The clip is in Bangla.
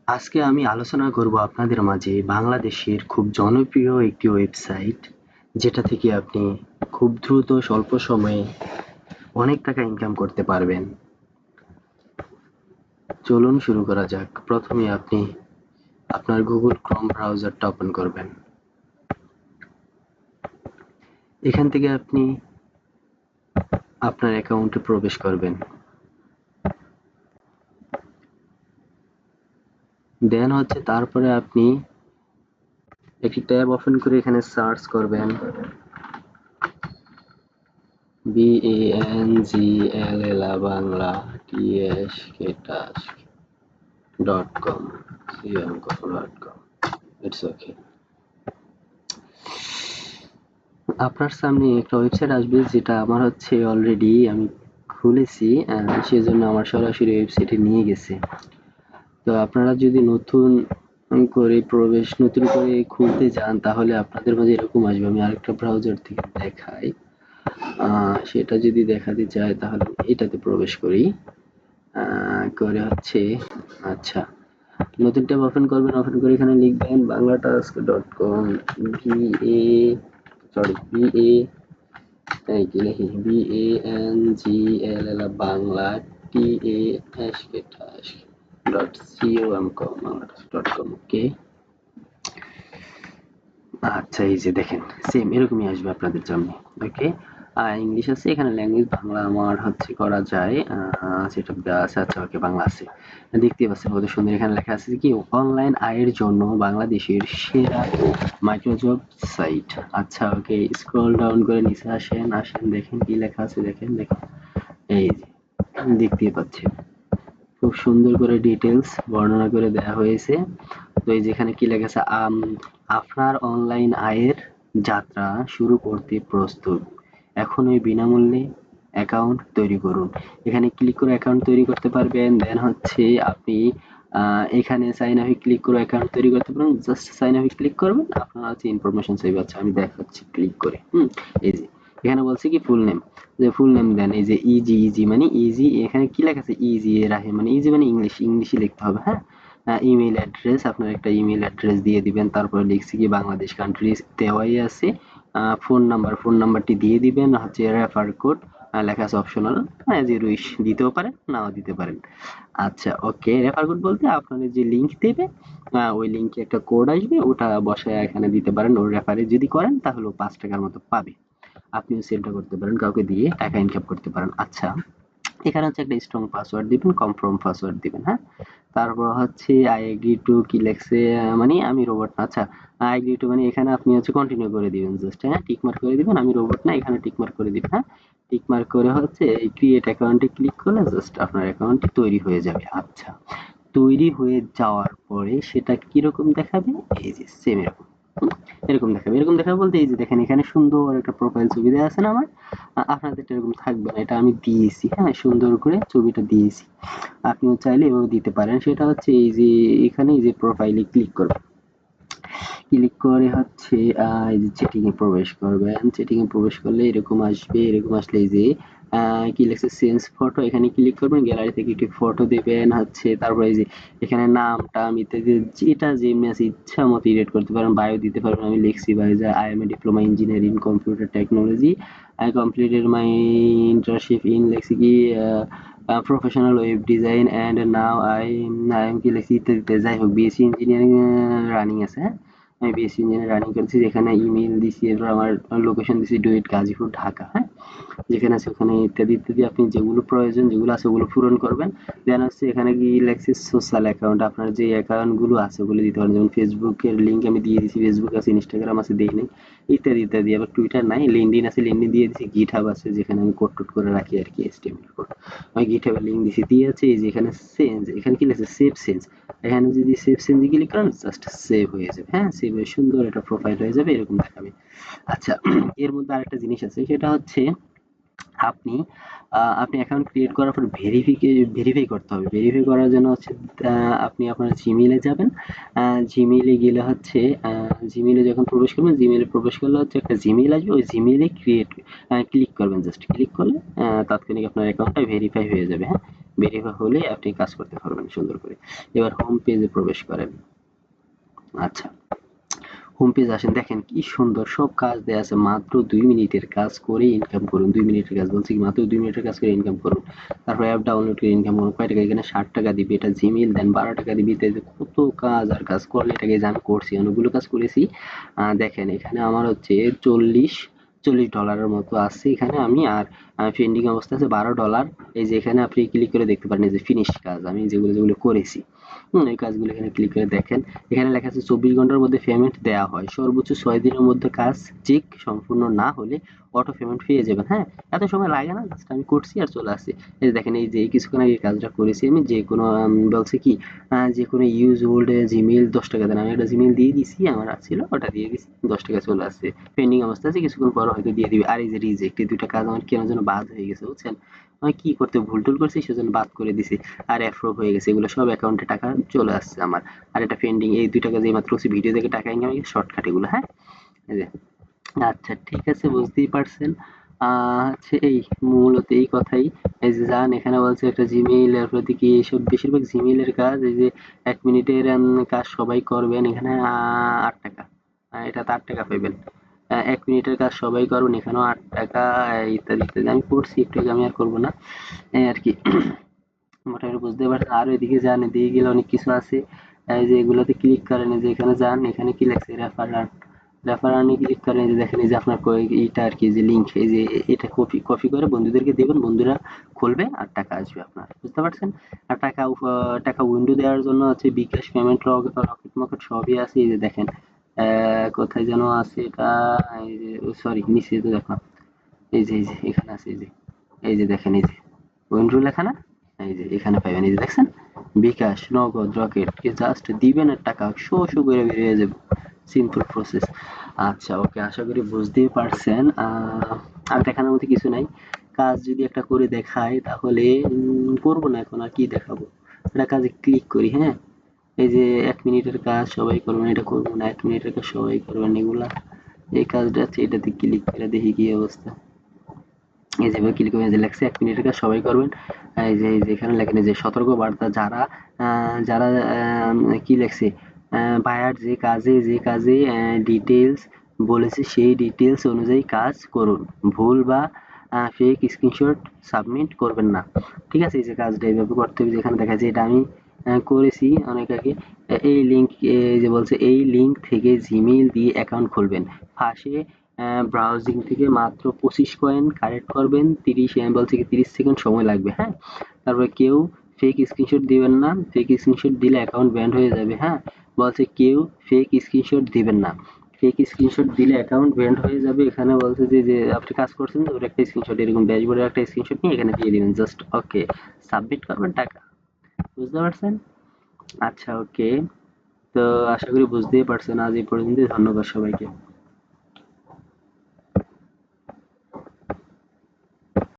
আজকে আমি আলোচনা করব আপনাদের মাঝে বাংলাদেশের খুব জনপ্রিয় একটি ওয়েবসাইট, যেটা থেকে আপনি খুব দ্রুত স্বল্প সময়ে অনেক টাকা ইনকাম করতে পারবেন। চলুন শুরু করা যাক। প্রথমে আপনি আপনার গুগল ক্রোম ব্রাউজারটা ওপেন করবেন। এখান থেকে আপনি আপনার অ্যাকাউন্টে প্রবেশ করবেন। দেন তারপরে আপনি একটি ট্যাব ওপেন করে এখানে সার্চ করবেন BANGLL Bangla TSK.com It's okay. আপনার সামনে একটা ওয়েবসাইট আসবে, যেটা আমার অলরেডি আমি খুলেছি, সেজন্য আমার সরাসরি ওয়েবসাইটে নিয়ে গেছে। তো আপনারা যদি নতুন করে খুলতে যান, তাহলে আপনাদের মাঝে এরকম আসবে। আমি আরেকটা ব্রাউজার থেকে দেখাই। সেটা যদি দেখাতে চাই, তাহলে এটাতে প্রবেশ করি। করে আচ্ছা, নতুন ট্যাব ওপেন করবেন। ওপেন করে এখানে লিখবেন banglatasks.com BANGLL বাংলা TASK.com ওকে। আচ্ছা, এই যে দেখেন, সেম এরকমই আসবে আপনাদের সামনে। ওকে, ইংলিশ আছে, এখানে ল্যাঙ্গুয়েজ বাংলা আমার করা যায়, সেটা দেওয়া আছে। আচ্ছা, ওকে, বাংলা আছে। দেখতে পাচ্ছেন কত সুন্দর। এখানে লেখা আছে কি, অনলাইন আয়ের জন্য বাংলাদেশের সেরা মাইক্রোজব সাইট। আচ্ছা, ওকে, স্ক্রল ডাউন করে নিচে আসেন, দেখেন কি লেখা আছে। দেখেন, এই যে দেখতেই পাচ্ছেন, খুব সুন্দর করে ডিটেলস বর্ণনা করে দেওয়া হয়েছে। তো এই যেখানে কি লেখা আছে, আপনার অনলাইন আয়ের যাত্রা শুরু করতে প্রস্তুত, এখনই বিনামূল্যে অ্যাকাউন্ট তৈরি করুন। এখানে ক্লিক করে অ্যাকাউন্ট তৈরি করতে পারবেন। দেন আপনি এখানে সাইন আপে ক্লিক করে অ্যাকাউন্ট তৈরি করতে পারেন। জাস্ট সাইন আপে ক্লিক করবেন, আপনার ইনফরমেশন চাইবে। আচ্ছা, আমি দেখাচ্ছি ক্লিক করে। এই যে এখানে বলছে কি ফুল নেম, যে ফুল নেম দেন। এই যে ইজি মানে ইজি, এখানে কি লেখা আছে, ইজি রাহে মানে ইজি মানে ইংলিশে লিখতে হবে। হ্যাঁ, ইমেইল অ্যাড্রেস, আপনার একটা ইমেইল অ্যাড্রেস দিয়ে দিবেন। তারপরে লিখছি কি বাংলাদেশ কান্ট্রি দেওয়াই আছে। ফোন নাম্বারটি দিয়ে দিবেন। রেফার কোড লেখা আছে অপশনাল, অ্যাজ ইউ উইশ, দিতেও পারেন, নাও দিতে পারেন। আচ্ছা, ওকে, রেফার কোড বলতে আপনাদের যে লিংক দেবে, ওই লিংকে একটা কোড আসবে, ওটা বসায় এখানে দিতে পারেন। ওর রেফারে যদি করেন, তাহলে 5 টাকার মতো পাবে। আপনিও সেলটা করতে পারেন, কাউকে দিয়ে টাকা ইনকাম করতে পারেন। আচ্ছা, এখানে একটা স্ট্রং পাসওয়ার্ড দিবেন, কনফার্ম পাসওয়ার্ড দিবেন। হ্যাঁ, তারপর আই এগ্রি টু কি লেখছে, মানে আমি রোবট না। আচ্ছা, আই এগ্রি টু মানে এখানে আপনি কন্টিনিউ করে দিবেন। জাস্ট হ্যাঁ, টিক মার্ক করে দিবেন, আমি রোবট না, এখানে টিক মার্ক করে দিবেন। হ্যাঁ, টিক মার্ক করে এই ক্রিয়েট অ্যাকাউন্টে ক্লিক করলে জাস্ট আপনার অ্যাকাউন্টটি তৈরি হয়ে যাবে। আচ্ছা, তৈরি হয়ে যাওয়ার পরে সেটা কিরকম দেখাবে, এই যে সেম এরকম এরকম দেখাবে বলতে, এই যে দেখেন, এখানে সুন্দর একটা প্রোফাইল ছবি দেওয়া আছে না আমার। আপনাদের এরকম থাকবে না, এটা আমি দিয়েছি। হ্যাঁ, সুন্দর করে ছবিটা দিয়েছি। আপনিও চাইলে এভাবে দিতে পারেন। সেটা এই যে এখানে এই যে প্রোফাইলে ক্লিক করবেন। ক্লিক করে এই যে চ্যাটিং এ প্রবেশ করবেন। চ্যাটিং এ প্রবেশ করলে এরকম আসবে। এরকম আসলে এই যে কি লেখছে, চেঞ্জ ফটো, এখানে ক্লিক করবেন। গ্যালারি থেকে একটি ফটো দিবেন। তারপরে এই যে এখানে নামটা ইত্যাদি যেটা যেমনি আছে ইচ্ছা মতো এডিট করতে পারেন। বায়ো দিতে পারবেন। আমি লিখছি বায়ো যে I am a diploma engineer in computer technology, I completed my internship in লেখছি কি professional web design and now I am কি লেখছি ইত্যাদি। যাই হোক, বিএসসি ইঞ্জিনিয়ারিং রানিং আছে। হ্যাঁ, আমি বিএসসি ইঞ্জিনিয়ারিং রানিং করছি। যেখানে ইমেল দিছি, এরপর আমার লোকেশন দিছি ডুয়েট গাজীপুর ঢাকা। হ্যাঁ, যেখানে আছে ওখানে ইত্যাদি আপনি যেগুলো প্রয়োজন, যেগুলো আছে ওগুলো পূরণ করবেন। দেন এখানে কি লেখছে সোশ্যাল অ্যাকাউন্ট, আপনার যে অ্যাকাউন্ট গুলো আছে ওগুলো দিতে পারেন। যেমন ফেসবুকের লিঙ্ক আমি দিয়ে দিছি, ফেসবুক আছে, ইনস্টাগ্রাম আছে, দেই নাই, ইত্যাদি। আবার টুইটার নাই, লিঙ্কডইন আছে, লিঙ্কডইন দিয়ে দিছি। গিটহাব আছে, যেখানে আমি কোড টোড করে রাখি আর কি, এচটিএমএল কোড। আমি গিটহাবের লিঙ্ক দিছি, দিয়ে আছে এই যে এখানে চেঞ্জ, এখানে কি লেখছে সেভ চেঞ্জ। এখানে যদি সেভ চেঞ্জে ক্লিক করেন, জাস্ট সেভ হয়ে যাবে। হ্যাঁ, সেভ হয়ে সুন্দর একটা প্রোফাইল হয়ে যাবে, এরকম দেখাবে। আচ্ছা, এর মধ্যে আরেকটা জিনিস আছে, সেটা আপনি আপনি অ্যাকাউন্ট ক্রিয়েট করার পর ভেরিফাই করতে হবে। ভেরিফাই করার জন্য আপনি আপনার জিমেইলে যাবেন। জিমেইলে গেলে জিমেইলে যখন প্রবেশ করবেন, জিমেইলে প্রবেশ করলে একটা জিমেইল আসবে। ওই জিমেইলে ক্লিক করবেন। জাস্ট ক্লিক করলে তাৎক্ষণিক আপনার অ্যাকাউন্টটা ভেরিফাই হয়ে যাবে। হ্যাঁ, ভেরিফাই হলে আপনি কাজ করতে পারবেন সুন্দর করে। এবার হোম পেজে প্রবেশ করেন। আচ্ছা, হোম পেজ আসেন, দেখেন কি সুন্দর সব কাজ দেয়া আছে। মাত্র 2 মিনিটের কাজ করে ইনকাম করুন। 2 মিনিটের কাজ বলছি কি, মাত্র 2 মিনিটের কাজ করে ইনকাম করুন। তারপর অ্যাপ ডাউনলোড করে ইনকাম করুন। কয় টাকা, এখানে 60 টাকা দিবে, এটা জিমেইল দেন 12 টাকা দিবে। এতে কত কাজ আর কাজ করলে এটাকে যে আমি করছি, অনেকগুলো কাজ করেছি। দেখেন এখানে আমার হচ্ছে 40 ডলারের মতো আছে এখানে। আমি আর পেন্ডিং অবস্থা আছে $12। এই যে এখানে আপনি ক্লিক করে দেখতে পারেন, এই যে ফিনিশ কাজ আমি যেগুলো যেগুলো করেছি। এই কাজগুলো এখানে ক্লিক করে দেখেন। এখানে লেখা আছে 24 ঘন্টার মধ্যে পেমেন্ট দেওয়া হয়, সর্বোচ্চ 6 দিনের মধ্যে কাজ চেক সম্পূর্ণ না হলে অটো পেমেন্ট পেয়ে যাবেন। হ্যাঁ, এত সময় লাগে না, জাস্ট আমি করছি আর চলে আসছি। এই যে দেখেন, এই যে কিছুক্ষণ আগে কাজটা করেছি আমি। যে কোনো বলছে কি, যে কোনো ইউজ ওল্ড জিমেইল 10 টাকা দেন। আমি একটা জিমেইল দিয়ে দিছি, আমার ছিল ওটা দিয়ে দিছি, 10 টাকা চলে আসছে। পেন্ডিং অবস্থা আছে, কিছুক্ষণ পর হয়তো দিয়ে দিবে। আর এই যে রিজেক্ট, এই দুইটা কাজ আমার কেন যেন বাদ হয়ে গেছে বুঝছেন। আমি কি করতে ভুল টুল করছি সেজন্য বাদ করে দিছি। আর অ্যাপ্রুভ হয়ে গেছে, এগুলো সব অ্যাকাউন্টে টাকা চলে আসছে আমার। আর এটা পেন্ডিং, এই 2 টাকা যে মাত্র ভিডিও থেকে টাকা ইনকাম, শর্টকাট এগুলো। হ্যাঁ, এই যে আচ্ছা ঠিক আছে, বুঝতেই পারছেন। হচ্ছে এই মূলত এই কথাই। এই যে যান, এখানে বলছে একটা জিমেইল এর প্রতি কি, এসব বেশিরভাগ জিমেইলের কাজ। এই যে 1 মিনিটের কাজ সবাই করবেন, এখানে 8 টাকা। এটাতে 8 টাকা পাবেন। 1 মিনিটের কাজ সবাই করবেন, এখানেও 8 টাকা। ইত্যাদি ইত্যাদি আমি করছি একটু আগে, আমি আর করবো না এই আর কি। মোটামুটি বুঝতে পারছেন। আর এদিকে যান, এদিকে গেলে অনেক কিছু আছে। এই যে এগুলোতে ক্লিক করেন, এই যে এখানে যান, এখানে কি লেখছে রেফার আর্ন। রেফার আর্নে ক্লিক করেন, এই যে দেখেন, এই যে আপনার এইটা আর কি, যে লিঙ্ক, এই যে এটা কপি কপি করে বন্ধুদেরকে দেবেন, বন্ধুরা খুলবে আর টাকা আসবে আপনার, বুঝতে পারছেন। আর টাকা উইন্ডো দেওয়ার জন্য হচ্ছে বিকাশ, পেমেন্ট, রকেট মকেট সবই আছে। এই যে দেখেন, কোথায় যেন আছে এটা, এই যে সরি নিচে তো দেখলাম, এই যে এখানে আছে, এই যে দেখেন, এই যে উইন্ডো লেখা না, এই যে এখানে পাবেন, এই যে দেখছেন, বিকাশ, নগদ, রকেট, জাস্ট দিবেন আর টাকা শো শো করে বেরিয়ে যাবে। Simple process. আচ্ছা ওকে, আশা করি বুঝতেই পারছেন। আর দেখানোর মতো কিছু নাই। কাজ যদি একটা করে দেখায় তাহলে করবো না, এখন আর কি দেখাবো। একটা কাজে ক্লিক করি। হ্যাঁ, এই যে 1 মিনিটের কাজ সবাই করবেন, এটা করবো না। 1 মিনিটের কাজ সবাই করবেন এগুলা, এই কাজটা আছে, এটাতে ক্লিক করে দেখি কি অবস্থা। এই যে ক্লিক করে যে লেখছে 1 মিনিটের কাজ সবাই করবেন। এই যে এখানে লেখেন, এই যে সতর্কবার্তা, যারা যারা কি লেখছে, বায়ার যে কাজে ডিটেলস বলেছে সেই ডিটেলস অনুযায়ী কাজ করুন, ভুল বা ফেক স্ক্রিনশট সাবমিট করবেন না। ঠিক আছে, এই যে কাজটা এইভাবে করতে হবে। যেখানে দেখা যায় এটা আমি করেছি অনেক আগে। এই লিঙ্ক, এই যে বলছে এই লিঙ্ক থেকে জিমেইল দিয়ে অ্যাকাউন্ট খুলবেন, ফাঁসে ব্রাউজিং থেকে মাত্র 25 কয়েন কালেক্ট করবেন, 30 বলছে কি 30 সেকেন্ড সময় লাগবে। হ্যাঁ, তারপরে কেউ ফেক স্ক্রিনশট দিবেন না, ফেক স্ক্রিনশট দিলে অ্যাকাউন্ট ব্যান্ড হয়ে যাবে। হ্যাঁ, বলছে কেউ ফেক স্ক্রিনশট দিবেন না, ফেক স্ক্রিনশট দিলে অ্যাকাউন্ট ব্যান্ড হয়ে যাবে। এখানে বলছে যে যে আপনি কাজ করছেন, ওর একটা স্ক্রিনশট, এরকম ড্যাশবোর্ডের একটা স্ক্রিনশট নিয়ে এখানে দিয়ে দিবেন, জাস্ট ওকে, সাবমিট করবেন, টাকা। বুঝতে পারছেন? আচ্ছা ওকে, তো আশা করি বুঝতেই পারছেন। আজ এই পর্যন্তই, ধন্যবাদ সবাইকে।